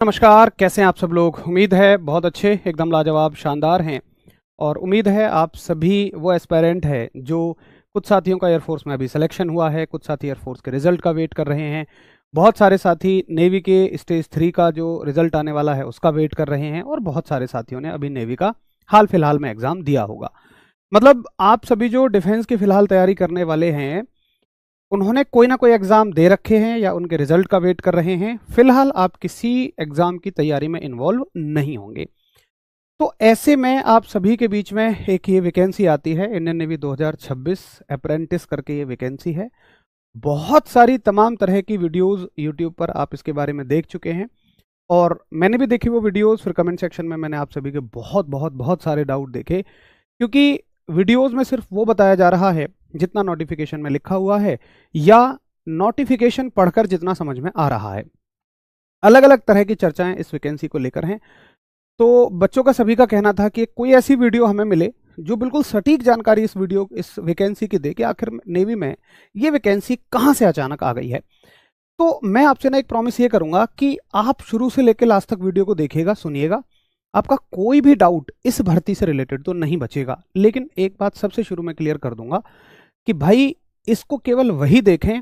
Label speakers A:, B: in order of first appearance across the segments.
A: नमस्कार, कैसे हैं आप सब लोग। उम्मीद है बहुत अच्छे, एकदम लाजवाब, शानदार हैं। और उम्मीद है आप सभी वो एस्पायरेंट हैं जो कुछ साथियों का एयरफोर्स में अभी सिलेक्शन हुआ है, कुछ साथी एयरफोर्स के रिजल्ट का वेट कर रहे हैं, बहुत सारे साथी नेवी के स्टेज 3 का जो रिजल्ट आने वाला है उसका वेट कर रहे हैं, और बहुत सारे साथियों ने अभी नेवी का हाल फिलहाल में एग्जाम दिया होगा। मतलब आप सभी जो डिफेंस की फिलहाल तैयारी करने वाले हैं, उन्होंने कोई ना कोई एग्जाम दे रखे हैं या उनके रिजल्ट का वेट कर रहे हैं। फिलहाल आप किसी एग्जाम की तैयारी में इन्वॉल्व नहीं होंगे। तो ऐसे में आप सभी के बीच में एक ये वैकेंसी आती है, इंडियन नेवी 2026 अप्रेंटिस करके ये वैकेंसी है। बहुत सारी तमाम तरह की वीडियोस यूट्यूब पर आप इसके बारे में देख चुके हैं, और मैंने भी देखी वो वीडियोस। फिर कमेंट सेक्शन में मैंने आप सभी के बहुत बहुत बहुत सारे डाउट देखे, क्योंकि वीडियोस में सिर्फ वो बताया जा रहा है जितना नोटिफिकेशन में लिखा हुआ है, या नोटिफिकेशन पढ़कर जितना समझ में आ रहा है। अलग अलग तरह की चर्चाएं इस वैकेंसी को लेकर हैं। तो बच्चों का सभी का कहना था कि कोई ऐसी वीडियो हमें मिले जो बिल्कुल सटीक जानकारी इस वैकेंसी की दे कि आखिर नेवी में ये वैकेंसी कहां से अचानक आ गई है। तो मैं आपसे ना एक प्रॉमिस ये करूंगा कि आप शुरू से लेकर लास्ट तक वीडियो को देखिएगा, सुनिएगा। आपका कोई भी डाउट इस भर्ती से रिलेटेड तो नहीं बचेगा। लेकिन एक बात सबसे शुरू में क्लियर कर दूंगा कि भाई इसको केवल वही देखें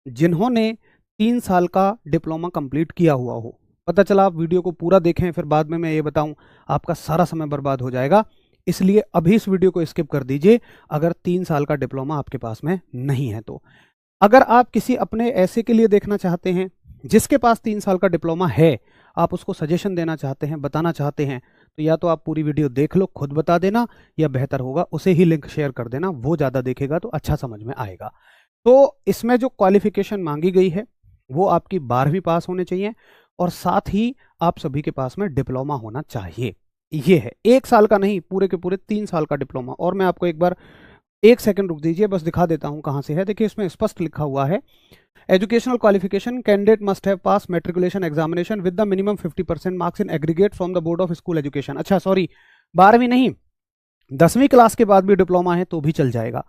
A: जिन्होंने 3 साल का डिप्लोमा कंप्लीट किया हुआ हो। पता चला आप वीडियो को पूरा देखें फिर बाद में मैं ये बताऊं, आपका सारा समय बर्बाद हो जाएगा। इसलिए अभी इस वीडियो को स्किप कर दीजिए अगर 3 साल का डिप्लोमा आपके पास में नहीं है तो। अगर आप किसी अपने ऐसे के लिए देखना चाहते हैं जिसके पास 3 साल का डिप्लोमा है, आप उसको सजेशन देना चाहते हैं, बताना चाहते हैं, तो या तो आप पूरी वीडियो देख लो, खुद बता देना, या बेहतर होगा उसे ही लिंक शेयर कर देना। वो ज़्यादा देखेगा तो अच्छा समझ में आएगा। तो इसमें जो क्वालिफिकेशन मांगी गई है वो आपकी 12वीं पास होने चाहिए, और साथ ही आप सभी के पास में डिप्लोमा होना चाहिए। ये है 1 साल का नहीं, पूरे के पूरे 3 साल का डिप्लोमा। और मैं आपको एक बार 1 सेकंड रुक दीजिए, बस दिखा देता हूं कहां से है। देखिए इसमें स्पष्ट लिखा हुआ है, educational qualification candidate must have pass matriculation examination with the minimum 50% marks in aggregate from the board of school education. अच्छा सॉरी, 12वीं नहीं, 10वीं क्लास के बाद भी डिप्लोमा है तो भी चल जाएगा।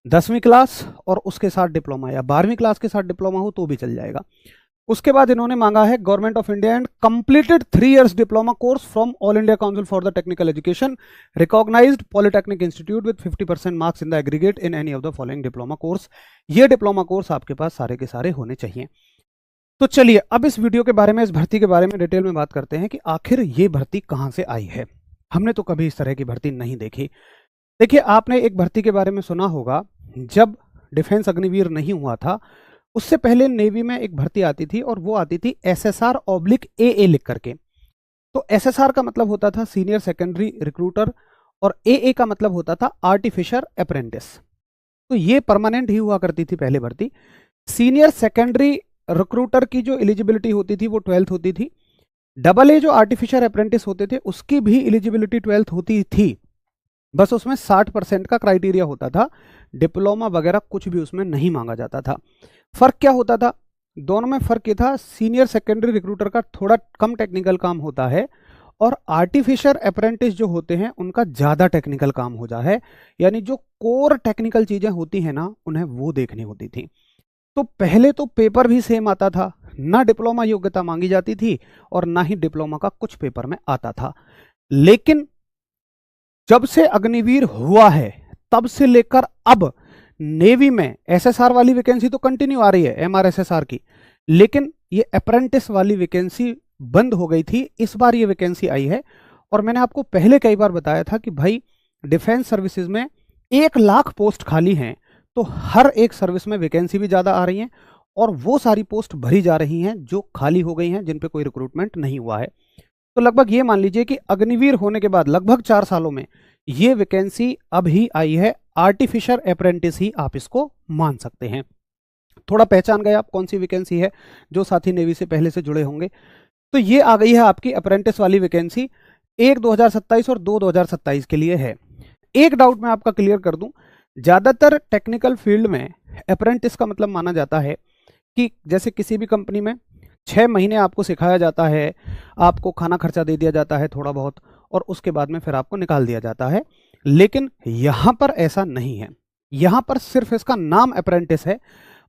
A: 10वीं क्लास और उसके साथ डिप्लोमा, या 12वीं क्लास के साथ डिप्लोमा हो तो भी चल जाएगा। उसके बाद इन्होंने मांगा है government of India and completed 3 years diploma course from all India council for the technical education recognised polytechnic institute with 50% marks in the aggregate in any of the following diploma course. ये diploma course आपके पास सारे के सारे होने चाहिए। तो चलिए अब इस वीडियो के बारे में, इस भर्ती के बारे में डिटेल में बात करते हैं कि आखिर ये भर्ती कहां से आई है। हमने तो कभी इस तरह की भर्ती नहीं देखी। देखिए आपने एक भर्ती के बारे में सुना होगा, जब डिफेंस अग्निवीर नहीं हुआ था उससे पहले नेवी में एक भर्ती आती थी, और वो आती थी SSR/AA लिख करके। तो SSR का मतलब होता था सीनियर सेकेंडरी रिक्रूटर, और AA का मतलब होता था आर्टिफिशियर अप्रेंटिस। तो ये परमानेंट ही हुआ करती थी पहले भर्ती। सीनियर सेकेंडरी रिक्रूटर की जो एलिजिबिलिटी होती थी वो 12th होती थी। AA जो आर्टिफिशियर अप्रेंटिस होते थे उसकी भी एलिजिबिलिटी 12th होती थी, बस उसमें 60% का क्राइटेरिया होता था। डिप्लोमा वगैरह कुछ भी उसमें नहीं मांगा जाता था। फर्क क्या होता था दोनों में? फर्क ये था, सीनियर सेकेंडरी रिक्रूटर का थोड़ा कम टेक्निकल काम होता है, और आर्टिफिशियर अप्रेंटिस जो होते हैं उनका ज्यादा टेक्निकल काम होता है। यानी जो कोर टेक्निकल चीजें होती हैं ना, उन्हें वो देखनी होती थी। तो पहले तो पेपर भी सेम आता था, ना डिप्लोमा योग्यता मांगी जाती थी और ना ही डिप्लोमा का कुछ पेपर में आता था। लेकिन जब से अग्निवीर हुआ है तब से लेकर अब नेवी में SSR वाली वैकेंसी तो कंटिन्यू आ रही है, MRSSR की, लेकिन ये अप्रेंटिस वाली वैकेंसी बंद हो गई थी। इस बार ये वैकेंसी आई है, और मैंने आपको पहले कई बार बताया था कि भाई डिफेंस सर्विसेज में 1 लाख पोस्ट खाली हैं, तो हर एक सर्विस में वैकेंसी भी ज़्यादा आ रही हैं, और वो सारी पोस्ट भरी जा रही हैं जो खाली हो गई हैं, जिन पे कोई रिक्रूटमेंट नहीं हुआ है। तो लगभग ये मान लीजिए कि अग्निवीर होने के बाद लगभग 4 सालों में ये वैकेंसी अब ही आई है। आर्टिफिशियर अप्रेंटिस ही आप इसको मान सकते हैं। थोड़ा पहचान गए आप कौन सी वैकेंसी है, जो साथी नेवी से पहले से जुड़े होंगे। तो ये आ गई है आपकी अप्रेंटिस वाली वैकेंसी। 1 2027 और 2 2027 के लिए है। एक डाउट मैं आपका क्लियर कर दूं, ज्यादातर टेक्निकल फील्ड में अप्रेंटिस का मतलब माना जाता है कि जैसे किसी भी कंपनी में 6 महीने आपको सिखाया जाता है, आपको खाना खर्चा दे दिया जाता है थोड़ा बहुत, और उसके बाद में फिर आपको निकाल दिया जाता है। लेकिन यहां पर ऐसा नहीं है। यहां पर सिर्फ इसका नाम अप्रेंटिस है,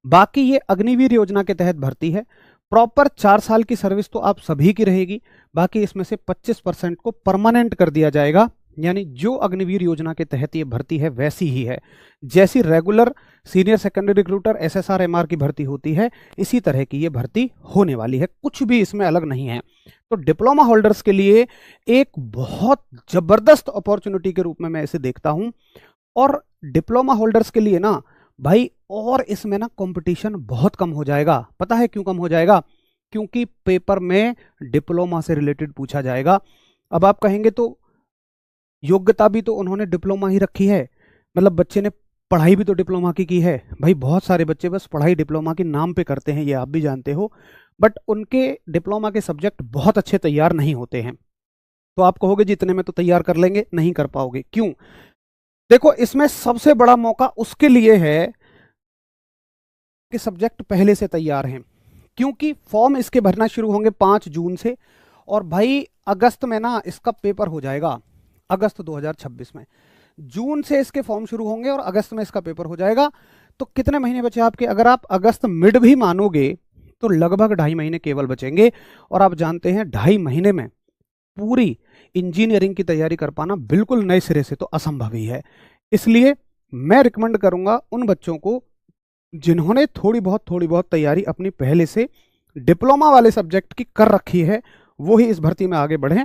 A: बाकी ये अग्निवीर योजना के तहत भर्ती है। प्रॉपर 4 साल की सर्विस तो आप सभी की रहेगी, बाकी इसमें से 25% को परमानेंट कर दिया जाएगा। यानी जो अग्निवीर योजना के तहत ये भर्ती है वैसी ही है, जैसी regular senior secondary recruiter SSR MR की भर्ती होती है, इसी तरह की ये भर्ती होने वाली है, कुछ भी इसमें अलग नहीं है। तो डिप्लोमा होल्डर्स के लिए एक बहुत जबरदस्त अपॉर्चुनिटी के रूप में मैं इसे देखता हूं। और डिप्लोमा होल्डर्स के लिए ना भाई, और इसमें ना कंपटीशन बहुत कम हो जाएगा। पता है क्यों कम हो जाएगा? क्योंकि पेपर में डिप्लोमा से रिलेटेड पूछा जाएगा। अब आप कहेंगे तो योग्यता भी तो उन्होंने डिप्लोमा ही रखी है, मतलब बच्चे ने पढ़ाई भी तो डिप्लोमा की है। भाई बहुत सारे बच्चे बस पढ़ाई डिप्लोमा के नाम पे करते हैं, ये आप भी जानते हो, बट उनके डिप्लोमा के सब्जेक्ट बहुत अच्छे तैयार नहीं होते हैं। तो आप कहोगे जितने में तो तैयार कर लेंगे, नहीं कर पाओगे। क्यों? देखो, इसमें सबसे बड़ा मौका उसके लिए है कि सब्जेक्ट पहले से तैयार हैं, क्योंकि फॉर्म इसके भरना शुरू होंगे 5 जून से, और भाई अगस्त में ना इसका पेपर हो जाएगा, अगस्त 2026 में। जून से इसके फॉर्म शुरू होंगे और अगस्त में इसका पेपर हो जाएगा। तो कितने महीने बचे आपके? अगर आप अगस्त मिड भी मानोगे तो लगभग 2.5 महीने केवल बचेंगे। और आप जानते हैं 2.5 महीने में पूरी इंजीनियरिंग की तैयारी कर पाना बिल्कुल नए सिरे से तो असंभव ही है। इसलिए मैं रिकमेंड करूंगा उन बच्चों को जिन्होंने थोड़ी बहुत तैयारी अपनी पहले से डिप्लोमा वाले सब्जेक्ट की कर रखी है, वो ही इस भर्ती में आगे बढ़ें।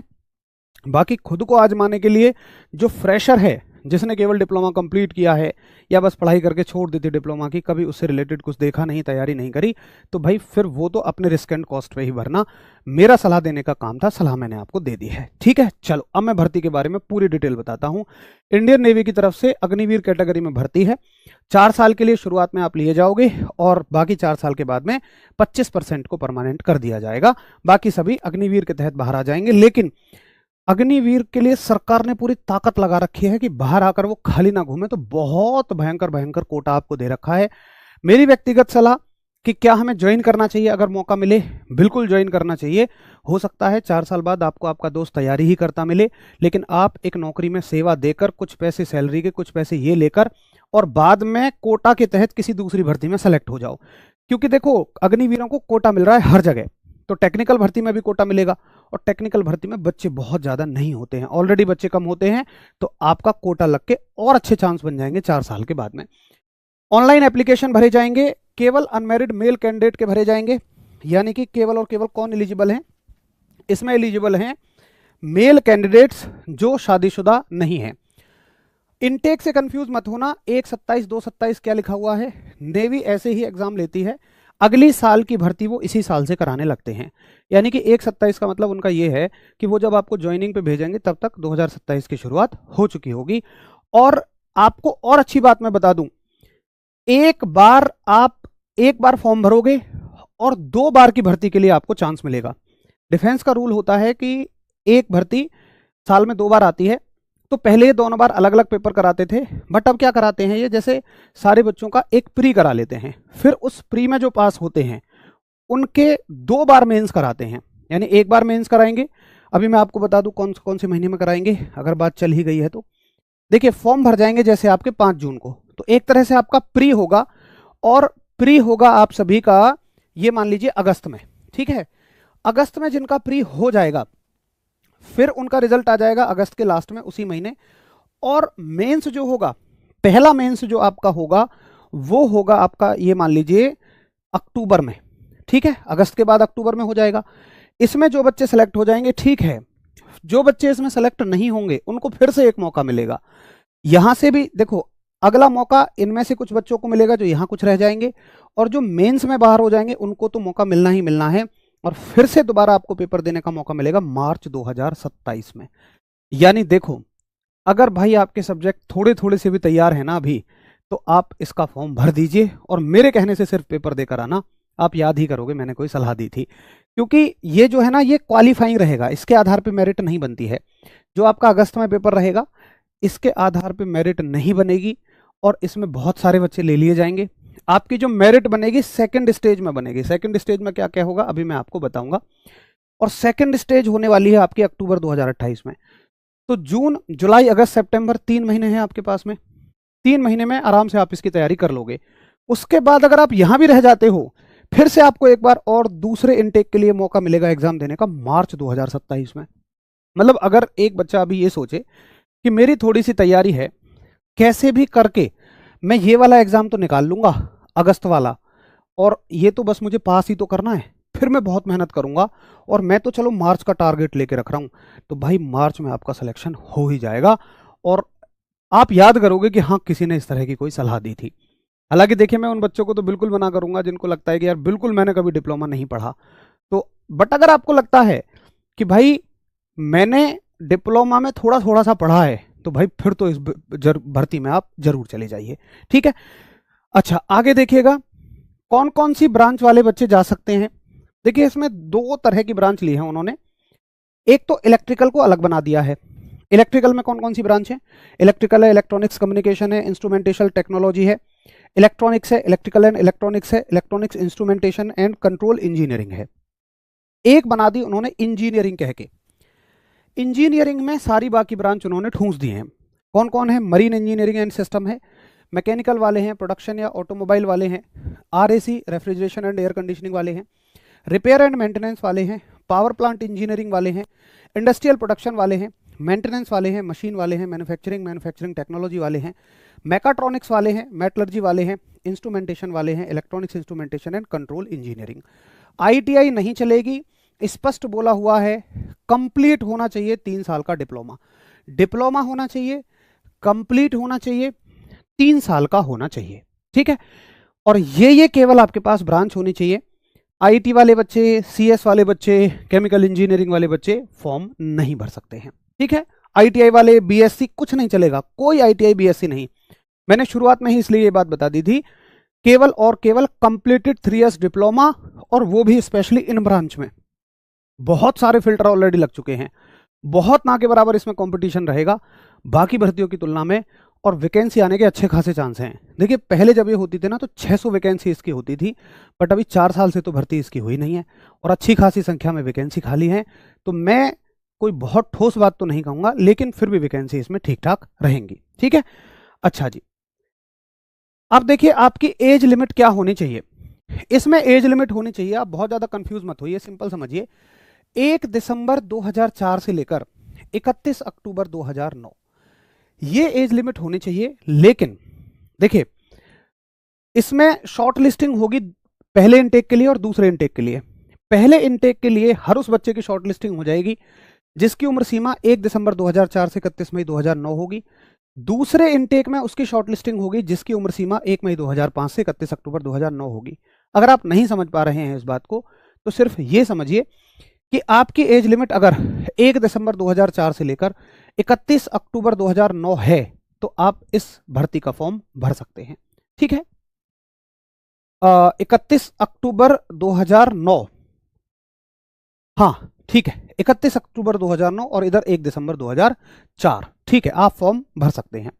A: बाकी खुद को आजमाने के लिए जो फ्रेशर है, जिसने केवल डिप्लोमा कंप्लीट किया है या बस पढ़ाई करके छोड़ दी थी डिप्लोमा की, कभी उससे रिलेटेड कुछ देखा नहीं, तैयारी नहीं करी, तो भाई फिर वो तो अपने रिस्क एंड कॉस्ट पे ही भरना। मेरा सलाह देने का काम था, सलाह मैंने आपको दे दी है। ठीक है, चलो अब मैं भर्ती के बारे में पूरी डिटेल बताता हूं। इंडियन नेवी की तरफ से अग्निवीर कैटेगरी में भर्ती है। 4 साल के लिए शुरुआत में आप लिए जाओगे और बाकी 4 साल के बाद में 25% को परमानेंट कर दिया जाएगा। बाकी सभी अग्निवीर के तहत बाहर आ जाएंगे। लेकिन अग्निवीर के लिए सरकार ने पूरी ताकत लगा रखी है कि बाहर आकर वो खाली ना घूमे, तो बहुत भयंकर कोटा आपको दे रखा है। मेरी व्यक्तिगत सलाह कि क्या हमें ज्वाइन करना चाहिए अगर मौका मिले? बिल्कुल ज्वाइन करना चाहिए। हो सकता है 4 साल बाद आपको आपका दोस्त तैयारी ही करता मिले, लेकिन आप एक नौकरी में सेवा देकर कुछ पैसे सैलरी के, कुछ पैसे ये लेकर, और बाद में कोटा के तहत किसी दूसरी भर्ती में सेलेक्ट हो जाओ। क्योंकि देखो, अग्निवीरों को कोटा मिल रहा है हर जगह, तो टेक्निकल भर्ती में भी कोटा मिलेगा, और टेक्निकल भर्ती में बच्चे बहुत ज़्यादा नहीं होते हैं, ऑलरेडी बच्चे कम होते हैं, तो आपका कोटा लग के और अच्छे चांस बन जाएंगे 4 साल के बाद में। ऑनलाइन एप्लीकेशन भरे जाएंगे, केवल अनमैरिड मेल कैंडिडेट के भरे जाएंगे। यानी कि केवल और केवल कौन एलिजिबल हैं? इसमें एलिजिबल हैं मेल कैंडिडेट्स जो शादीशुदा नहीं है। इनटेक से कंफ्यूज मत होना, 1/27 2/27 क्या लिखा हुआ है, नेवी ऐसे ही एग्जाम लेती है। अगली साल की भर्ती वो इसी साल से कराने लगते हैं। यानी कि 1/27 का मतलब उनका ये है कि वो जब आपको ज्वाइनिंग पे भेजेंगे तब तक 2027 की शुरुआत हो चुकी होगी। और आपको और अच्छी बात मैं बता दूं, एक बार फॉर्म भरोगे और 2 बार की भर्ती के लिए आपको चांस मिलेगा। डिफेंस का रूल होता है कि एक भर्ती साल में 2 बार आती है, तो पहले ये दोनों बार अलग अलग पेपर कराते थे, बट अब क्या कराते हैं, ये जैसे सारे बच्चों का एक प्री करा लेते हैं, फिर उस प्री में जो पास होते हैं उनके 2 बार मेंस कराते हैं। यानी एक बार मेंस कराएंगे, अभी मैं आपको बता दूं कौन से महीने में कराएंगे, अगर बात चल ही गई है तो। देखिए, फॉर्म भर जाएंगे जैसे आपके 5 जून को, तो एक तरह से आपका प्री होगा, और प्री होगा आप सभी का, ये मान लीजिए अगस्त में। ठीक है, अगस्त में जिनका प्री हो जाएगा, फिर उनका रिजल्ट आ जाएगा अगस्त के लास्ट में उसी महीने। और मेंस जो होगा, पहला मेंस जो आपका होगा वो होगा आपका, ये मान लीजिए अक्टूबर में। ठीक है, अगस्त के बाद अक्टूबर में हो जाएगा। इसमें जो बच्चे सेलेक्ट हो जाएंगे ठीक है, जो बच्चे इसमें सेलेक्ट नहीं होंगे उनको फिर से एक मौका मिलेगा। यहां से भी देखो, अगला मौका इनमें से कुछ बच्चों को मिलेगा जो यहां कुछ रह जाएंगे, और जो मेंस में बाहर हो जाएंगे उनको तो मौका मिलना ही मिलना है, और फिर से दोबारा आपको पेपर देने का मौका मिलेगा मार्च 2027 में। यानी देखो, अगर भाई आपके सब्जेक्ट थोड़े से भी तैयार है ना अभी, तो आप इसका फॉर्म भर दीजिए, और मेरे कहने से सिर्फ पेपर देकर आना, आप याद ही करोगे मैंने कोई सलाह दी थी। क्योंकि ये जो है ना, ये क्वालिफाइंग रहेगा, इसके आधार पे मेरिट नहीं बनती है। जो आपका अगस्त में पेपर रहेगा, इसके आधार पे मेरिट नहीं बनेगी, और इसमें बहुत सारे बच्चे ले लिए जाएंगे। आपकी जो मेरिट बनेगी सेकंड स्टेज में बनेगी। सेकंड स्टेज में क्या क्या होगा अभी मैं आपको बताऊंगा, और सेकंड स्टेज होने वाली है आपकी अक्टूबर 2028 में। तो जून जुलाई अगस्त सितंबर 3 महीने हैं आपके पास में, 3 महीने में आराम से आप इसकी तैयारी कर लोगे। उसके बाद अगर आप यहां भी रह जाते हो, फिर से आपको एक बार और दूसरे इनटेक के लिए मौका मिलेगा एग्जाम देने का मार्च 2027 में। मतलब अगर एक बच्चा अभी ये सोचे कि मेरी थोड़ी सी तैयारी है, कैसे भी करके मैं ये वाला एग्जाम तो निकाल लूंगा अगस्त वाला, और ये तो बस मुझे पास ही तो करना है, फिर मैं बहुत मेहनत करूंगा और मैं तो चलो मार्च का टारगेट लेके रख रहा हूं, तो भाई मार्च में आपका सिलेक्शन हो ही जाएगा। और आप याद करोगे कि हाँ, किसी ने इस तरह की कोई सलाह दी थी। हालांकि देखिए, मैं उन बच्चों को तो बिल्कुल मना करूंगा जिनको लगता है कि यार बिल्कुल मैंने कभी डिप्लोमा नहीं पढ़ा, तो बट अगर आपको लगता है कि भाई मैंने डिप्लोमा में थोड़ा थोड़ा सा पढ़ा है, तो भाई फिर तो इस भर्ती में आप जरूर चले जाइए। ठीक है, अच्छा आगे देखिएगा कौन कौन सी ब्रांच वाले बच्चे जा सकते हैं। देखिए, इसमें दो तरह की ब्रांच ली है उन्होंने। एक तो इलेक्ट्रिकल को अलग बना दिया है। इलेक्ट्रिकल में कौन कौन सी ब्रांच है? इलेक्ट्रिकल है, इलेक्ट्रॉनिक्स कम्युनिकेशन है, इंस्ट्रूमेंटेशन टेक्नोलॉजी है, इलेक्ट्रॉनिक्स है, इलेक्ट्रिकल एंड इलेक्ट्रॉनिक्स है, electronics instrumentation and control engineering है। एक बना दी उन्होंने इंजीनियरिंग कह के। इंजीनियरिंग में सारी बाकी ब्रांच उन्होंने ठूंस दी हैं। कौन कौन है? मरीन इंजीनियरिंग एंड सिस्टम है, मैकेनिकल वाले हैं, प्रोडक्शन या ऑटोमोबाइल वाले हैं, RAC refrigeration and air conditioning वाले हैं, रिपेयर एंड मेंटेनेंस वाले हैं, पावर प्लांट इंजीनियरिंग वाले हैं, इंडस्ट्रियल प्रोडक्शन वाले हैं, मेंटेनेंस वाले हैं, मशीन वाले हैं, मैन्युफैक्चरिंग टेक्नोलॉजी वाले हैं, मैकाट्रॉनिक्स वाले हैं, मेटलर्जी वाले हैं, इंस्ट्रूमेंटेशन वाले हैं, electronics instrumentation and control engineering. ITI नहीं चलेगी, स्पष्ट बोला हुआ है। कंप्लीट होना चाहिए 3 साल का डिप्लोमा, डिप्लोमा होना चाहिए, कंप्लीट होना चाहिए, 3 साल का होना चाहिए। ठीक है, और ये केवल आपके पास ब्रांच होनी चाहिए। आईटी वाले बच्चे, सीएस वाले बच्चे, केमिकल इंजीनियरिंग वाले बच्चे फॉर्म नहीं भर सकते हैं। ठीक है, आईटीआई वाले, बीएससी कुछ नहीं चलेगा, कोई आईटीआई बीएससी नहीं। मैंने शुरुआत में ही इसलिए ये बात बता दी थी, केवल और केवल कंप्लीटेड 3 इयर्स डिप्लोमा, और वो भी स्पेशली इन ब्रांच में। बहुत सारे फिल्टर ऑलरेडी लग चुके हैं, बहुत ना के बराबर इसमें कंपटीशन रहेगा बाकी भर्तियों की तुलना में, और वैकेंसी आने के अच्छे खासे चांस हैं। देखिए, पहले जब ये होती थी ना तो 600 वैकेंसी इसकी होती थी, बट अभी 4 साल से तो भर्ती इसकी हुई नहीं है और अच्छी खासी संख्या में वैकेंसी खाली है। तो मैं कोई बहुत ठोस बात तो नहीं कहूंगा, लेकिन फिर भी वैकेंसी इसमें ठीक ठाक रहेंगी। ठीक है, अच्छा जी, अब देखिए आपकी एज लिमिट क्या होनी चाहिए। इसमें एज लिमिट होनी चाहिए, आप बहुत ज्यादा कंफ्यूज मत होइए, सिंपल समझिए, 1 दिसंबर 2004 से लेकर 31 अक्टूबर 2009, ये एज लिमिट होनी चाहिए। लेकिन देखिए, इसमें शॉर्ट लिस्टिंग होगी पहले इनटेक के लिए और दूसरे इनटेक के लिए। पहले इनटेक के लिए हर उस बच्चे की शॉर्ट लिस्टिंग हो जाएगी जिसकी उम्र सीमा 1 दिसंबर 2004 से 31 मई 2009 होगी। दूसरे इनटेक में उसकी शॉर्ट लिस्टिंग होगी जिसकी उम्र सीमा 1 मई 2005 से 31 अक्टूबर 2009 होगी। अगर आप नहीं समझ पा रहे हैं इस बात को, तो सिर्फ ये समझिए कि आपकी एज लिमिट अगर 1 दिसंबर 2004 से लेकर 31 अक्टूबर 2009 है, तो आप इस भर्ती का फॉर्म भर सकते हैं। ठीक है, 31 अक्टूबर 2009, हाँ ठीक है, 31 अक्टूबर 2009 और इधर 1 दिसंबर 2004। ठीक है, आप फॉर्म भर सकते हैं।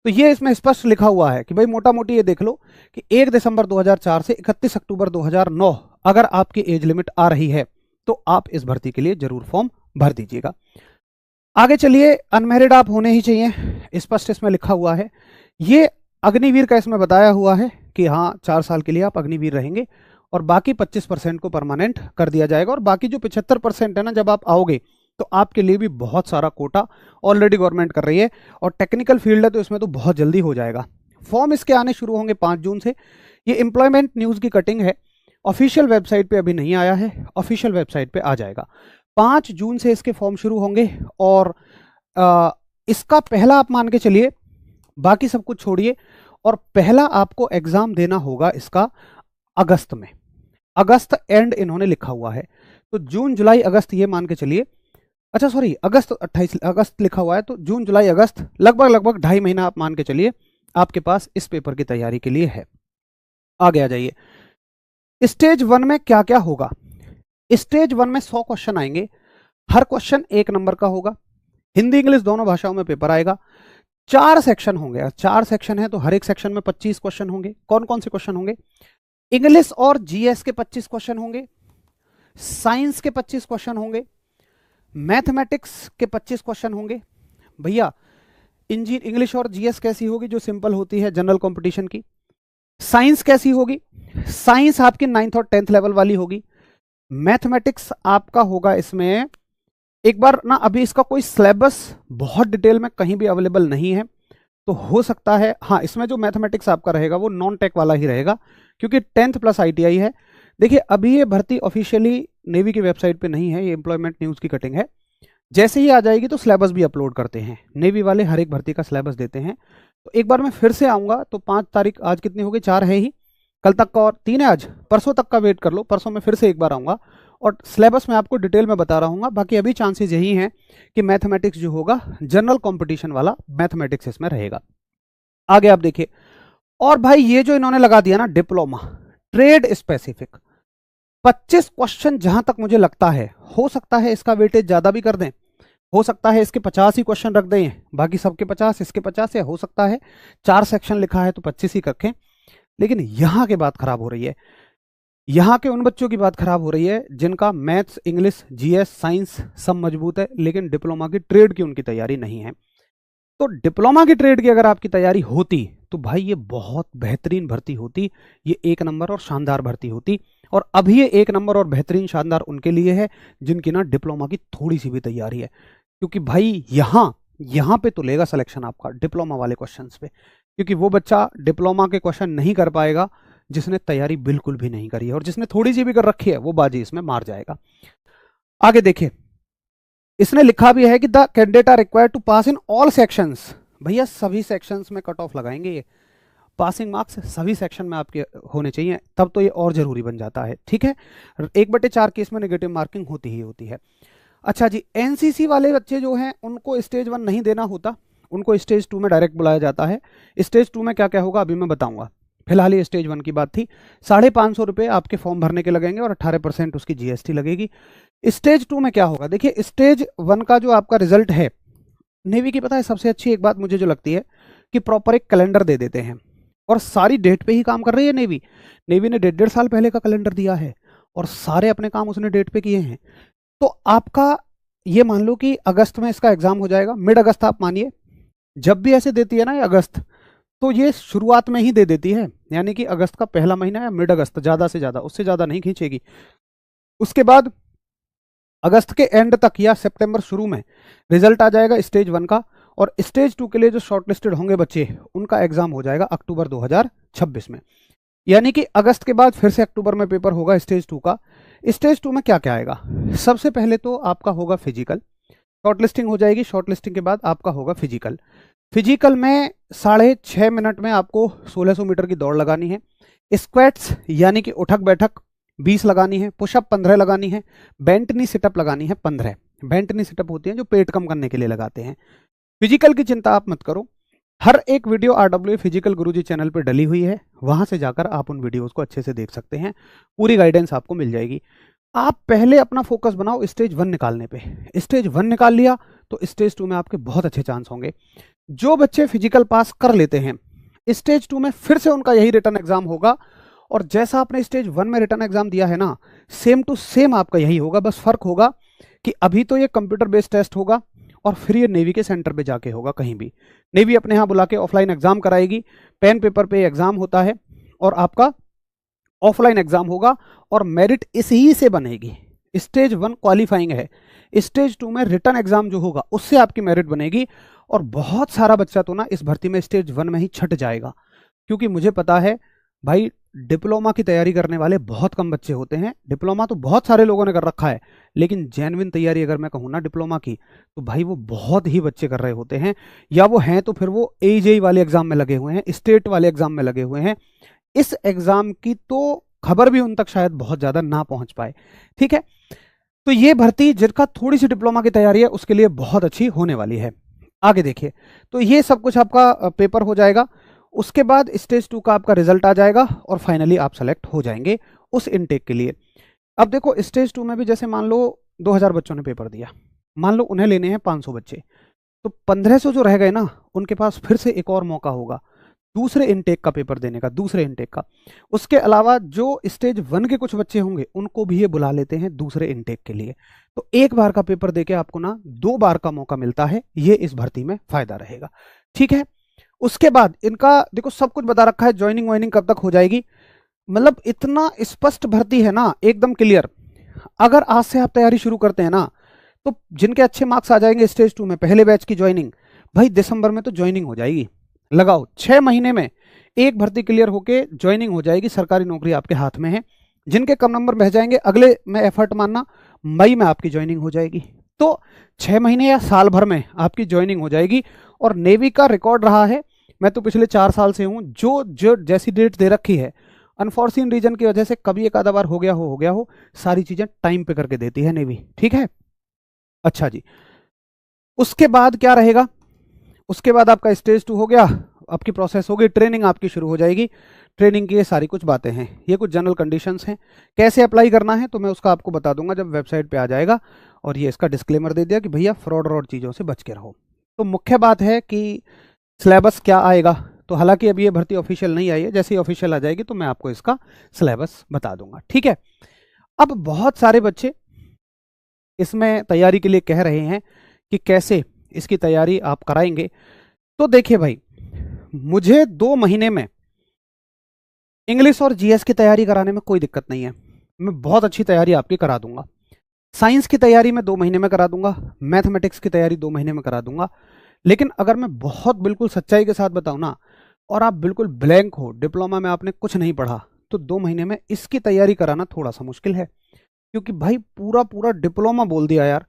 A: तो ये इसमें स्पष्ट लिखा हुआ है कि भाई मोटा मोटी ये देख लो कि 1 दिसंबर 2004 से 31 अक्टूबर 2009 अगर आपकी एज लिमिट आ रही है तो आप इस भर्ती के लिए जरूर फॉर्म भर दीजिएगा। आगे चलिए, अनमैरिड आप होने ही चाहिए, स्पष्ट इसमें लिखा हुआ है। ये अग्निवीर का इसमें बताया हुआ है कि हाँ 4 साल के लिए आप अग्निवीर रहेंगे और बाकी 25% को परमानेंट कर दिया जाएगा, और बाकी जो 75% है ना, जब आप आओगे तो आपके लिए भी बहुत सारा कोटा ऑलरेडी गवर्नमेंट कर रही है, और टेक्निकल फील्ड है तो इसमें तो बहुत जल्दी हो जाएगा। फॉर्म इसके आने शुरू होंगे 5 जून से। ये एम्प्लॉयमेंट न्यूज़ की कटिंग है, ऑफिशियल वेबसाइट पे अभी नहीं आया है, ऑफिशियल वेबसाइट पे आ जाएगा। 5 जून से इसके फॉर्म शुरू होंगे, और इसका पहला आप मान के चलिए, बाकी सब कुछ छोड़िए, और पहला आपको एग्जाम देना होगा इसका अगस्त में। अगस्त एंड इन्होंने लिखा हुआ है, तो जून जुलाई अगस्त ये मान के चलिए, अच्छा सॉरी अगस्त 28 अगस्त लिखा हुआ है, तो जून जुलाई अगस्त लगभग 2.5 महीना आप मान के चलिए आपके पास इस पेपर की तैयारी के लिए है। आगे आ जाइए, स्टेज 1 में क्या क्या होगा। स्टेज 1 में 100 क्वेश्चन आएंगे, हर क्वेश्चन 1 नंबर का होगा, हिंदी इंग्लिश दोनों भाषाओं में पेपर आएगा। 4 सेक्शन होंगे, 4 सेक्शन है तो हर एक सेक्शन में 25 क्वेश्चन होंगे। कौन कौन से क्वेश्चन होंगे? इंग्लिश और जीएस के 25 क्वेश्चन होंगे, साइंस के 25 क्वेश्चन होंगे, मैथमेटिक्स के 25 क्वेश्चन होंगे। भैया इंग्लिश और जीएस कैसी होगी? जो सिंपल होती है जनरल कंपटीशन की। साइंस कैसी होगी? साइंस आपकी 9th और 10th लेवल वाली होगी। मैथमेटिक्स आपका होगा इसमें, एक बार ना अभी इसका कोई सिलेबस बहुत डिटेल में कहीं भी अवेलेबल नहीं है, तो हो सकता है हाँ इसमें जो मैथमेटिक्स आपका रहेगा वो नॉन टेक वाला ही रहेगा, क्योंकि 10th प्लस ITI है। देखिए अभी ये भर्ती ऑफिशियली नेवी की वेबसाइट पे नहीं है, ये एम्प्लॉयमेंट न्यूज़ की कटिंग है। जैसे ही आ जाएगी तो सिलेबस भी अपलोड करते हैं, नेवी वाले हर एक भर्ती का सिलेबस देते हैं। तो एक बार मैं फिर से आऊँगा, तो 5 तारीख, आज कितनी होगी, 4 है ही, कल तक का और 3 है, आज परसों तक का वेट कर लो, परसों में फिर से एक बार आऊँगा और सिलेबस में आपको डिटेल में बता रहा हूँ। बाकी अभी चांसेस यही हैं कि मैथमेटिक्स जो होगा जनरल कॉम्पिटिशन वाला मैथमेटिक्स इसमें रहेगा। आगे आप देखिए, और भाई ये जो इन्होंने लगा दिया ना डिप्लोमा ट्रेड स्पेसिफिक, 25 क्वेश्चन जहां तक मुझे लगता है, हो सकता है इसका वेटेज ज्यादा भी कर दें, हो सकता है इसके 50 ही क्वेश्चन रख दें, बाकी सबके 50 इसके 50, या हो सकता है 4 सेक्शन लिखा है तो 25 ही रखें। लेकिन यहां की बात खराब हो रही है, यहाँ के उन बच्चों की बात खराब हो रही है जिनका मैथ्स, इंग्लिश, GS, साइंस सब मजबूत है, लेकिन डिप्लोमा की ट्रेड की उनकी तैयारी नहीं है। तो डिप्लोमा की ट्रेड की अगर आपकी तैयारी होती तो भाई ये बहुत बेहतरीन भर्ती होती, ये 1 नंबर और शानदार भर्ती होती। और अभी ये 1 नंबर और बेहतरीन शानदार उनके लिए है जिनकी ना डिप्लोमा की थोड़ी सी भी तैयारी है, क्योंकि भाई यहाँ पे तो लेगा सिलेक्शन आपका डिप्लोमा वाले क्वेश्चंस पे, क्योंकि वो बच्चा डिप्लोमा के क्वेश्चन नहीं कर पाएगा जिसने तैयारी बिल्कुल भी नहीं करी है, और जिसने थोड़ी सी भी कर रखी है वो बाजी इसमें मार जाएगा। आगे देखिए, इसने लिखा भी है कि the candidate are required to pass in all sections. भैया सभी सेक्शंस में कट ऑफ लगाएंगे, ये पासिंग मार्क्स सभी सेक्शन में आपके होने चाहिए, तब तो ये और जरूरी बन जाता है। ठीक है, 1/4 केस में नेगेटिव मार्किंग होती ही होती है। अच्छा जी, NCC वाले बच्चे जो हैं उनको स्टेज 1 नहीं देना होता, उनको स्टेज 2 में डायरेक्ट बुलाया जाता है। स्टेज 2 में क्या क्या होगा अभी मैं बताऊंगा, फिलहाल ये स्टेज 1 की बात थी। 550 रुपये आपके फॉर्म भरने के लगेंगे और 18% उसकी GST लगेगी। स्टेज 2 में क्या होगा, देखिए स्टेज 1 का जो आपका रिजल्ट है, नेवी की पता है सबसे अच्छी एक बात मुझे जो लगती है कि प्रॉपर एक कैलेंडर दे देते हैं, और सारी डेट पे ही काम कर रही है नेवी। नेवी ने 1.5 साल पहले का कैलेंडर दिया है और सारे अपने काम उसने डेट पे किए हैं। तो आपका ये मान लो कि अगस्त में इसका एग्जाम हो जाएगा, मिड अगस्त आप मानिए, जब भी ऐसे देती है ना ये अगस्त, तो ये शुरुआत में ही दे देती है, यानी कि अगस्त का पहला महीना या मिड अगस्त, ज्यादा से ज्यादा, उससे ज्यादा नहीं खींचेगी। उसके बाद अगस्त के एंड तक या सितंबर शुरू में रिजल्ट आ जाएगा स्टेज 1 का, और स्टेज 2 के लिए जो शॉर्टलिस्टेड होंगे बच्चे उनका एग्जाम हो जाएगा अक्टूबर 2026 में, यानी कि अगस्त के बाद फिर से अक्टूबर में पेपर होगा स्टेज 2 का। स्टेज 2 में क्या क्या आएगा, सबसे पहले तो आपका होगा फिजिकल, शॉर्टलिस्टिंग हो जाएगी, शॉर्टलिस्टिंग के बाद आपका होगा फिजिकल। फिजिकल में 6.5 मिनट में आपको 1600 मीटर की दौड़ लगानी है, स्क्वैट्स यानी कि उठक बैठक 20 लगानी है, पुशअप 15 लगानी है, बेंट नी सिटअप लगानी है 15। बेंट नी सिटअप होती है जो पेट कम करने के लिए लगाते हैं। फिजिकल की चिंता आप मत करो, हर एक वीडियो RWA फिजिकल गुरुजी चैनल पर डली हुई है, वहां से जाकर आप उन वीडियोस को अच्छे से देख सकते हैं, पूरी गाइडेंस आपको मिल जाएगी। आप पहले अपना फोकस बनाओ स्टेज 1 निकालने पे, स्टेज 1 निकाल लिया तो स्टेज 2 में आपके बहुत अच्छे चांस होंगे। जो बच्चे फिजिकल पास कर लेते हैं स्टेज 2 में फिर से उनका यही रिटर्न एग्जाम होगा, और जैसा आपने स्टेज 1 में रिटर्न एग्जाम दिया है ना, सेम टू सेम आपका यही होगा। बस फर्क होगा कि अभी तो ये कंप्यूटर बेस्ड टेस्ट होगा और फिर ये नेवी के सेंटर पे जाके होगा, कहीं भी नेवी अपने यहाँ बुला के ऑफलाइन एग्जाम कराएगी, पेन पेपर पे एग्जाम होता है और आपका ऑफलाइन एग्जाम होगा और मेरिट इसी से बनेगी। स्टेज 1 क्वालिफाइंग है, स्टेज 2 में रिटर्न एग्जाम जो होगा उससे आपकी मेरिट बनेगी। और बहुत सारा बच्चा तो ना इस भर्ती में स्टेज 1 में ही छट जाएगा, क्योंकि मुझे पता है भाई डिप्लोमा की तैयारी करने वाले बहुत कम बच्चे होते हैं। डिप्लोमा तो बहुत सारे लोगों ने कर रखा है, लेकिन जेन्युइन तैयारी अगर मैं कहूँ ना डिप्लोमा की, तो भाई वो बहुत ही बच्चे कर रहे होते हैं, या वो हैं तो फिर वो AJE वाले एग्जाम में लगे हुए हैं, स्टेट वाले एग्जाम में लगे हुए हैं। इस एग्जाम की तो खबर भी उन तक शायद बहुत ज्यादा ना पहुंच पाए। ठीक है, तो ये भर्ती जिनका थोड़ी सी डिप्लोमा की तैयारी है उसके लिए बहुत अच्छी होने वाली है। आगे देखिए, तो ये सब कुछ आपका पेपर हो जाएगा, उसके बाद स्टेज 2 का आपका रिजल्ट आ जाएगा और फाइनली आप सेलेक्ट हो जाएंगे उस इनटेक के लिए। अब देखो स्टेज 2 में भी जैसे मान लो 2000 बच्चों ने पेपर दिया, मान लो उन्हें लेने हैं 500 बच्चे, तो 1500 जो रह गए ना उनके पास फिर से एक और मौका होगा दूसरे इनटेक का पेपर देने का, दूसरे इनटेक का। उसके अलावा जो स्टेज 1 के कुछ बच्चे होंगे उनको भी ये बुला लेते हैं दूसरे इनटेक के लिए। तो एक बार का पेपर देके आपको ना 2 बार का मौका मिलता है, ये इस भर्ती में फायदा रहेगा। ठीक है, उसके बाद इनका देखो सब कुछ बता रखा है, ज्वाइनिंग वाइनिंग कब तक हो जाएगी। मतलब इतना स्पष्ट भर्ती है ना, एकदम क्लियर। अगर आज से आप तैयारी शुरू करते हैं ना, तो जिनके अच्छे मार्क्स आ जाएंगे स्टेज 2 में पहले बैच की ज्वाइनिंग, भाई दिसंबर में तो ज्वाइनिंग हो जाएगी। लगाओ 6 महीने में एक भर्ती क्लियर होके ज्वाइनिंग हो जाएगी, सरकारी नौकरी आपके हाथ में है। जिनके कम नंबर बह जाएंगे, अगले में एफर्ट मानना, मई में आपकी ज्वाइनिंग हो जाएगी। तो 6 महीने या साल भर में आपकी ज्वाइनिंग हो जाएगी। और नेवी का रिकॉर्ड रहा है, मैं तो पिछले 4 साल से हूं, जो जो जैसी डेट दे रखी है, अनफॉर्चुनेट रीजन की वजह से कभी एक आधा बार हो गया हो, सारी चीजें टाइम पे करके देती है नेवी। ठीक है, अच्छा जी। उसके बाद क्या रहेगा? उसके बाद आपका स्टेज 2 हो गया, आपकी प्रोसेस हो गई, ट्रेनिंग आपकी शुरू हो जाएगी। ट्रेनिंग की ये सारी कुछ बातें हैं, ये कुछ जनरल कंडीशंस हैं। कैसे अप्लाई करना है तो मैं उसका आपको बता दूंगा जब वेबसाइट पे आ जाएगा। और ये इसका डिस्क्लेमर दे दिया कि भैया फ्रॉड और चीज़ों से बच के रहो। तो मुख्य बात है कि सिलेबस क्या आएगा। तो हालांकि अभी ये भर्ती ऑफिशियल नहीं आई है, जैसे ही ऑफिशियल आ जाएगी तो मैं आपको इसका सिलेबस बता दूंगा। ठीक है, अब बहुत सारे बच्चे इसमें तैयारी के लिए कह रहे हैं कि कैसे इसकी तैयारी आप कराएंगे। तो देखिए भाई, मुझे 2 महीने में इंग्लिश और जीएस की तैयारी कराने में कोई दिक्कत नहीं है, मैं बहुत अच्छी तैयारी आपकी करा दूंगा। साइंस की तैयारी मैं 2 महीने में करा दूंगा, मैथमेटिक्स की तैयारी 2 महीने में करा दूंगा। लेकिन अगर मैं बहुत बिल्कुल सच्चाई के साथ बताऊं ना, और आप बिल्कुल ब्लैंक हो, डिप्लोमा में आपने कुछ नहीं पढ़ा, तो 2 महीने में इसकी तैयारी कराना थोड़ा सा मुश्किल है। क्योंकि भाई पूरा पूरा डिप्लोमा बोल दिया यार,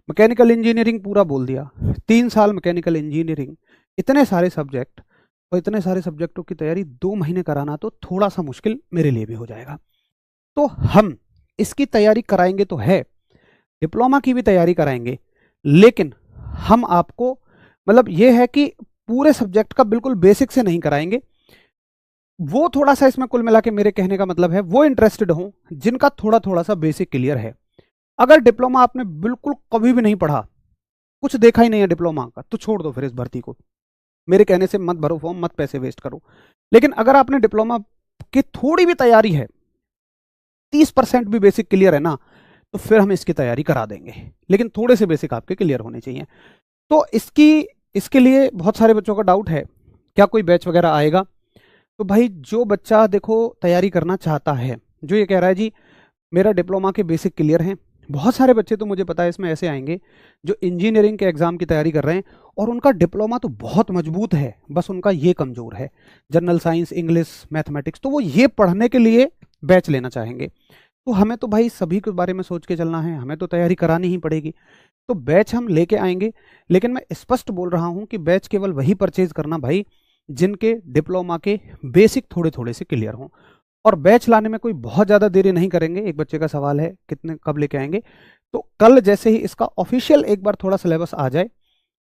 A: मैकेनिकल इंजीनियरिंग पूरा बोल दिया, 3 साल मैकेनिकल इंजीनियरिंग, इतने सारे सब्जेक्ट, और इतने सारे सब्जेक्टों की तैयारी 2 महीने कराना तो थोड़ा सा मुश्किल मेरे लिए भी हो जाएगा। तो हम इसकी तैयारी कराएंगे तो है, डिप्लोमा की भी तैयारी कराएंगे, लेकिन हम आपको मतलब ये है कि पूरे सब्जेक्ट का बिल्कुल बेसिक से नहीं कराएंगे। वो थोड़ा सा इसमें कुल मिला के मेरे कहने का मतलब है, वो इंटरेस्टेड हो जिनका थोड़ा थोड़ा सा बेसिक क्लियर है। अगर डिप्लोमा आपने बिल्कुल कभी भी नहीं पढ़ा, कुछ देखा ही नहीं है डिप्लोमा का, तो छोड़ दो फिर इस भर्ती को। मेरे कहने से मत भरो फॉर्म, मत पैसे वेस्ट करो। लेकिन अगर आपने डिप्लोमा की थोड़ी भी तैयारी है, 30% भी बेसिक क्लियर है ना, तो फिर हम इसकी तैयारी करा देंगे। लेकिन थोड़े से बेसिक आपके क्लियर होने चाहिए। तो इसके लिए बहुत सारे बच्चों का डाउट है, क्या कोई बैच वगैरह आएगा? तो भाई जो बच्चा देखो तैयारी करना चाहता है, जो ये कह रहा है जी मेरा डिप्लोमा के बेसिक क्लियर हैं, बहुत सारे बच्चे तो मुझे पता है इसमें ऐसे आएंगे जो इंजीनियरिंग के एग्जाम की तैयारी कर रहे हैं और उनका डिप्लोमा तो बहुत मजबूत है, बस उनका ये कमजोर है जनरल साइंस, इंग्लिश, मैथमेटिक्स, तो वो ये पढ़ने के लिए बैच लेना चाहेंगे। तो हमें तो भाई सभी के बारे में सोच के चलना है, हमें तो तैयारी करानी ही पड़ेगी। तो बैच हम लेके आएंगे, लेकिन मैं स्पष्ट बोल रहा हूं कि बैच केवल वही परचेज करना भाई जिनके डिप्लोमा के बेसिक थोड़े थोड़े से क्लियर हों। और बैच लाने में कोई बहुत ज़्यादा देरी नहीं करेंगे। एक बच्चे का सवाल है कितने कब लेके आएंगे, तो कल जैसे ही इसका ऑफिशियल एक बार थोड़ा सिलेबस आ जाए,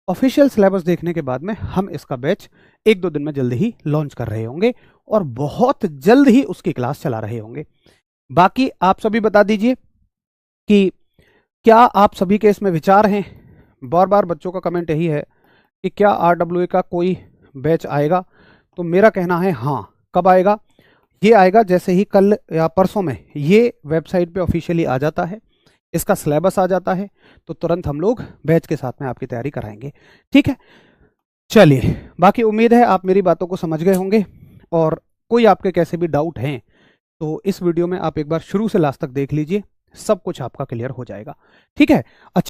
A: ऑफिशियल सिलेबस देखने के बाद में हम इसका बैच 1-2 दिन में जल्दी ही लॉन्च कर रहे होंगे और बहुत जल्द ही उसकी क्लास चला रहे होंगे। बाकी आप सभी बता दीजिए कि क्या आप सभी के इसमें विचार हैं। बार बार बच्चों का कमेंट यही है कि क्या RWA का कोई बैच आएगा, तो मेरा कहना है हाँ। कब आएगा? ये आएगा जैसे ही कल या परसों में ये वेबसाइट पे ऑफिशियली आ जाता है, इसका सिलेबस आ जाता है, तो तुरंत हम लोग बैच के साथ में आपकी तैयारी कराएंगे। ठीक है, चलिए, बाकी उम्मीद है आप मेरी बातों को समझ गए होंगे। और कोई आपके कैसे भी डाउट हैं तो इस वीडियो में आप एक बार शुरू से लास्ट तक देख लीजिए, सब कुछ आपका क्लियर हो जाएगा। ठीक है, अच्छा।